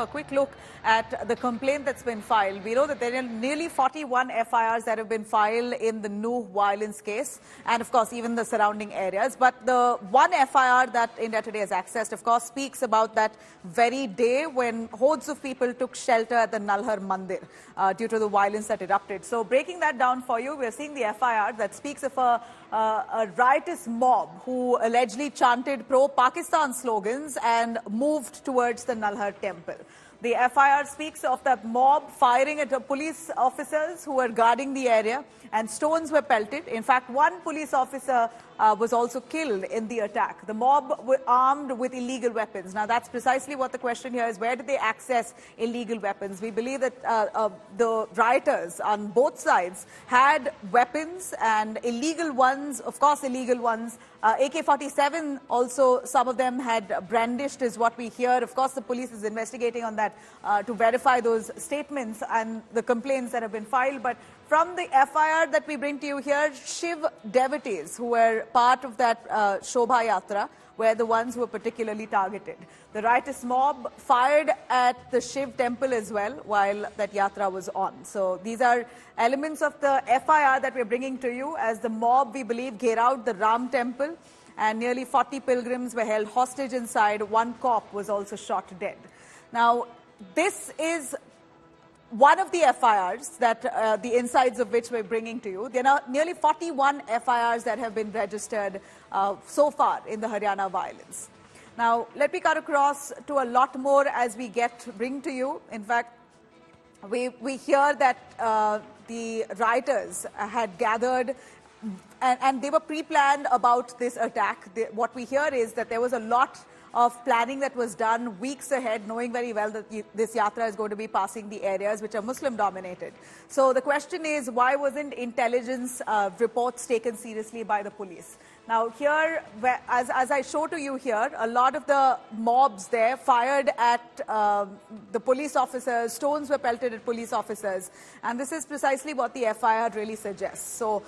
A quick look at the complaint that's been filed. We know that there are nearly 41 FIRs that have been filed in the new violence case, and of course even the surrounding areas. But the one FIR that India Today has accessed, of course, speaks about that very day when hordes of people took shelter at the Nalhar Mandir due to the violence that erupted. So breaking that down for you, we're seeing the FIR that speaks of a riotous mob who allegedly chanted pro-Pakistan slogans and moved towards the Nalhar temple. The FIR speaks of that mob firing at police officers who were guarding the area, and stones were pelted. In fact, one police officer was also killed in the attack. The mob were armed with illegal weapons. Now, that's precisely what the question here is. Where did they access illegal weapons? We believe that the rioters on both sides had weapons, and illegal ones, of course, illegal ones. AK-47 also, some of them had brandished, is what we hear. Of course, the police is investigating on that to verify those statements and the complaints that have been filed. But from the FIR that we bring to you here, Shiv Devotees, who were part of that Shobha Yatra, were the ones who were particularly targeted. The riotous mob fired at the Shiv temple as well while that yatra was on. So these are elements of the FIR that we're bringing to you as the mob, we believe, gave out the Ram temple, and nearly 40 pilgrims were held hostage inside. One cop was also shot dead. Now, this is one of the FIRs that the insides of which we're bringing to you. There are nearly 41 FIRs that have been registered so far in the Haryana violence. Now, let me cut across to a lot more as we bring to you. In fact, we hear that the rioters had gathered and they were pre-planned about this attack. What we hear is that there was a lot of planning that was done weeks ahead, knowing very well that this yatra is going to be passing the areas which are Muslim dominated. So the question is, why wasn't intelligence reports taken seriously by the police? Now here, as I show to you here, a lot of the mobs there fired at the police officers, stones were pelted at police officers, and this is precisely what the FIR really suggests. So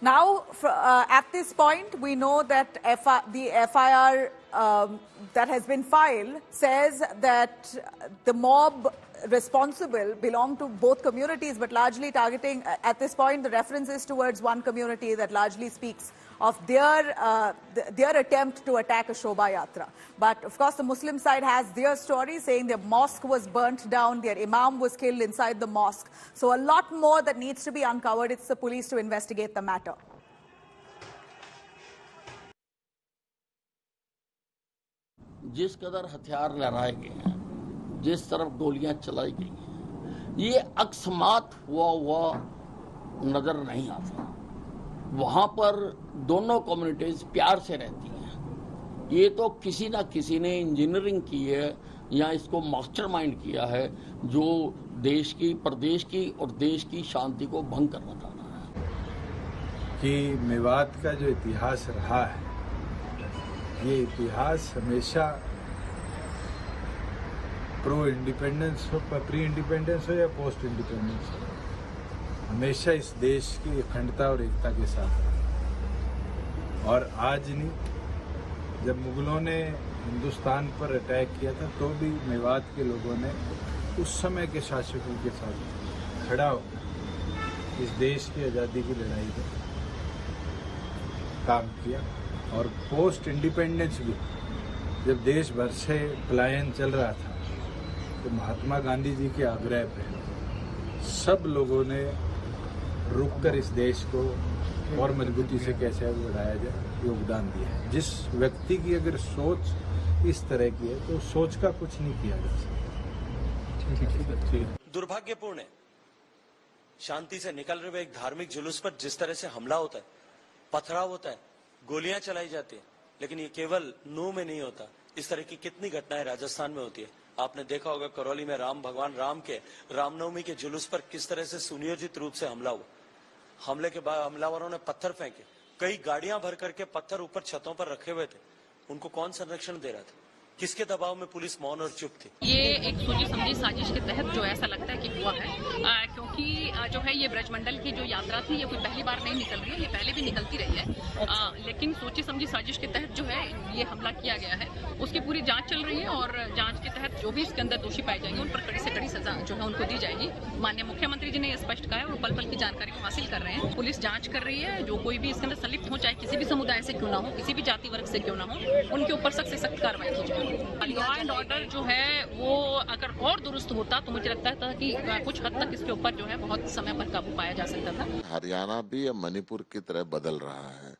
now, at this point, we know that the FIR that has been filed says that the mob responsible belong to both communities, but largely targeting, at this point, the reference is towards one community that largely speaks of their attempt to attack a Shobha Yatra. But of course, the Muslim side has their story saying their mosque was burnt down, their Imam was killed inside the mosque. So a lot more that needs to be uncovered. It's the police to investigate the matter. जिस कदर हथियार लहराए गए हैं, जिस तरफ गोलियां चलाई गई हैं, ये अकस्मात हुआ नजर नहीं आता। वहां पर दोनों कम्युनिटीज प्यार से रहती हैं। ये तो किसी ना किसी ने इंजीनियरिंग की है या इसको मास्टरमाइंड किया है, जो देश की, प्रदेश की और देश की शांति को भंग करना चाह रहा है। कि मेवात का जो इतिहास रहा है, ये इतिहास हमेशा प्री इंडिपेंडेंस हो या पोस्ट इंडिपेंडेंस हो, हमेशा इस देश की अखंडता और एकता के साथ रहा। और आज नहीं, जब मुगलों ने हिंदुस्तान पर अटैक किया था तो भी मेवात के लोगों ने उस समय के शासकों के साथ खड़ा होकर इस देश की आज़ादी की लड़ाई में काम किया। और पोस्ट इंडिपेंडेंस भी, जब देश भर से पलायन चल रहा था, तो महात्मा गांधी जी के आग्रह पर सब लोगों ने रुककर इस देश को और मजबूती से कैसे बढ़ाया जाए योगदान दिया है। जिस व्यक्ति की अगर सोच इस तरह की है तो सोच का कुछ नहीं किया जा सकता। दुर्भाग्यपूर्ण है, शांति से निकल रहे हुए एक धार्मिक जुलूस पर जिस तरह से हमला होता है, पथराव होता है, गोलियां चलाई जाती है, लेकिन ये केवल नूह में नहीं होता। इस तरह की कितनी घटनाएं राजस्थान में होती है। आपने देखा होगा करौली में भगवान राम के रामनवमी के जुलूस पर किस तरह से सुनियोजित रूप से हमला हुआ। हमले के बाद हमलावरों ने पत्थर फेंके, कई गाड़ियां भर करके पत्थर ऊपर छतों पर रखे हुए थे। उनको कौन संरक्षण दे रहा था? किसके दबाव में पुलिस मौन और चुप थी? ये एक सोची समझी साजिश के तहत जो ऐसा लगता है कि हुआ है, क्योंकि जो है ये ब्रजमंडल की जो यात्रा थी ये कोई पहली बार नहीं निकल रही है, ये पहले भी निकलती रही है। लेकिन सोची समझी साजिश के तहत जो है ये हमला किया गया है, उसकी पूरी जांच चल रही है और जांच के तहत जो भी इसके अंदर दोषी पाए जाएंगे उन पर कड़ी से कड़ी सजा जो है उनको दी जाएगी। माननीय मुख्यमंत्री जी ने ये स्पष्ट कहा है, वो पल पल की जानकारी को हासिल कर रहे हैं। पुलिस जांच कर रही है, जो कोई भी इसके अंदर संलिप्त हो, चाहे किसी भी समुदाय से क्यों ना हो, किसी भी जाति वर्ग से क्यों ना हो, उनके ऊपर सख्त से सख्त कार्रवाई की जाएगी। लॉ एंड ऑर्डर जो है वो अगर और दुरुस्त होता तो मुझे लगता था कि कुछ हद तक इसके ऊपर जो है बहुत समय पर काबू पाया जा सकता था। हरियाणा भी अब मणिपुर की तरह बदल रहा है।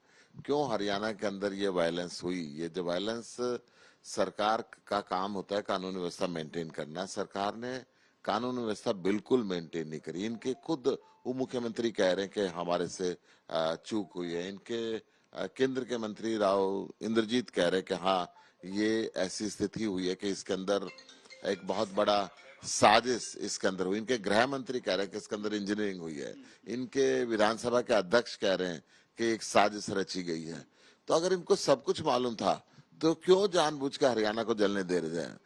क्यों हरियाणा के अंदर ये वायलेंस हुई? ये जो वायलेंस, सरकार का काम होता है कानून व्यवस्था मेंटेन करना। सरकार ने कानून व्यवस्था बिल्कुल मेंटेन नहीं करी। इनके खुद उप मुख्यमंत्री कह रहे हैं कि हमारे से चूक हुई है। इनके केंद्र के मंत्री राव इंद्रजीत कह रहे हैं कि हाँ ये ऐसी स्थिति हुई है कि इसके अंदर एक बहुत बड़ा साजिश इसके अंदर हुई। इनके गृह मंत्री कह रहे हैं कि इसके अंदर इंजीनियरिंग हुई है। इनके विधानसभा के अध्यक्ष कह रहे हैं कि एक साजिश रची गई है। तो अगर इनको सब कुछ मालूम था तो क्यों जानबूझ कर हरियाणा को जलने दे रहे हैं?